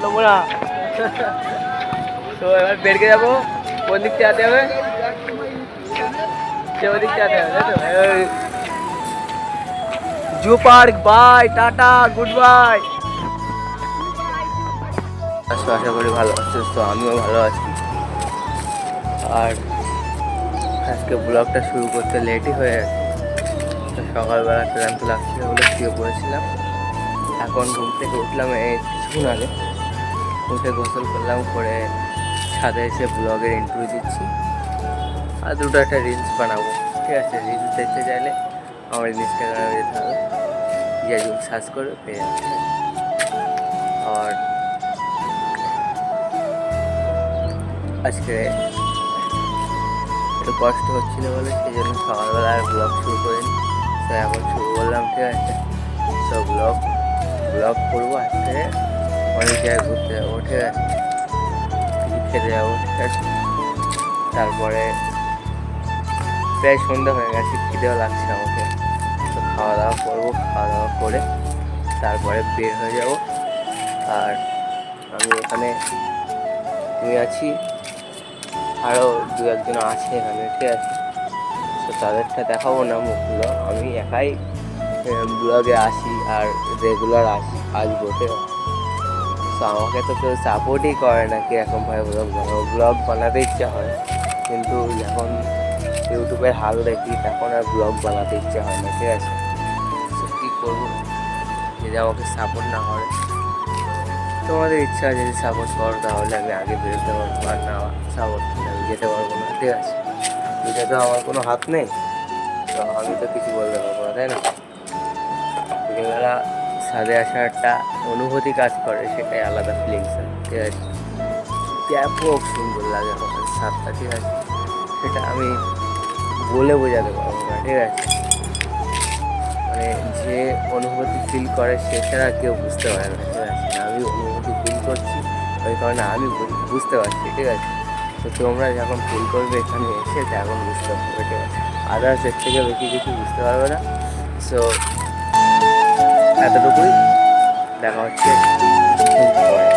নেবো না। তো এবার বেরকে যাবো, কোন দিক থেকে যেতে হবে? ওদিক থেকে যেতে হবে, তাই তো? Zoo park, bye, tata, good bye. আশা করি ভালো আছো, তো আমিও ভালো আছি। আর আজকে ব্লগটা শুরু করতে লেটই হয়ে গেছে। সকালবেলা ক্লান্ত লাগছিল বলে শুয়ে পড়েছিলাম। এখন ঘুম থেকে উঠলাম এই কিছুক্ষণ আগে, উঠে গোসল করলাম, করে ছাদে এসে ব্লগের ইন্টারভিউ দিচ্ছি। আর দুটো একটা রিলস বানাবো, ঠিক আছে? রিলস দেখতে চাইলে আমার ইনস্টাগ্রামে যেতে হবে, গিয়ে সার্চ করে পেয়ে যাচ্ছে। আর আজকে একটু কষ্ট হচ্ছিলো বলে সেই জন্য সকালবেলা আর ব্লগ শুরু করিনি। তো এখন শুরু করলাম, ঠিক আছে? তো ব্লগ করবো। আজকে অনেক জায়গায় ঘুরতে যাবো, ঠিক আছে? কিছু খেতে যাবো, ঠিক আছে? তারপরে প্রায় সন্ধ্যা হয়ে গেছে, খিদেও লাগছে আমাকে। তো খাওয়া দাওয়া করবো, খাওয়া দাওয়া করে তারপরে বের হয়ে যাব। আর আমি এখানে তুমি আছি, আরও দু একজন আছে এখানে, ঠিক আছে? তো তাদেরটা দেখাবো না মুখগুলো, আমি একাই ব্লগে আসি আর রেগুলার আসবো, ঠিক আছে? তো আমাকে তো কেউ সাপোর্টই করে না কীরকমভাবে ব্লগ বানাতে ইচ্ছা হয়, কিন্তু যখন ইউটিউবের হাল দেখি তখন আর ব্লগ বানাতে ইচ্ছা হয় না, ঠিক আছে? তো কী করবো যদি আমাকে সাপোর্ট না করে? তোমাদের ইচ্ছা যদি সাপোর্ট করো তাহলে আমি আগে বেরোতে পারবো, আর না সাপোর্ট আমি যেতে পারবো না, ঠিক আছে? এটা তো আমার কোনো হাত নেই, তো আমি তো কিছু বলতে পারবো না, তাই না? বিকেলবেলা ছাদে আসার একটা অনুভূতি কাজ করে, সেটাই আলাদা ফিলিংস হয়, ঠিক আছে? ব্যাপক সুন্দর লাগে আমার ছাদটা, ঠিক আছে? সেটা আমি বলে বোঝাতে পারবো না, ঠিক আছে? মানে যে অনুভূতি ফিল করে সে ছাড়া কেউ বুঝতে পারে না, ঠিক আছে? আমি অনুভূতি ফিল করছি, ওই কারণে আমি বুঝতে পারছি, ঠিক আছে? তো তোমরা যখন ফিল করবে এখানে এসে তখন বুঝতে পারবে, ঠিক আছে? আদার্স এর থেকে বেশি কিছু বুঝতে পারবে না। সো এতটুকুই, দেখা হচ্ছে কিছুক্ষণ পরে।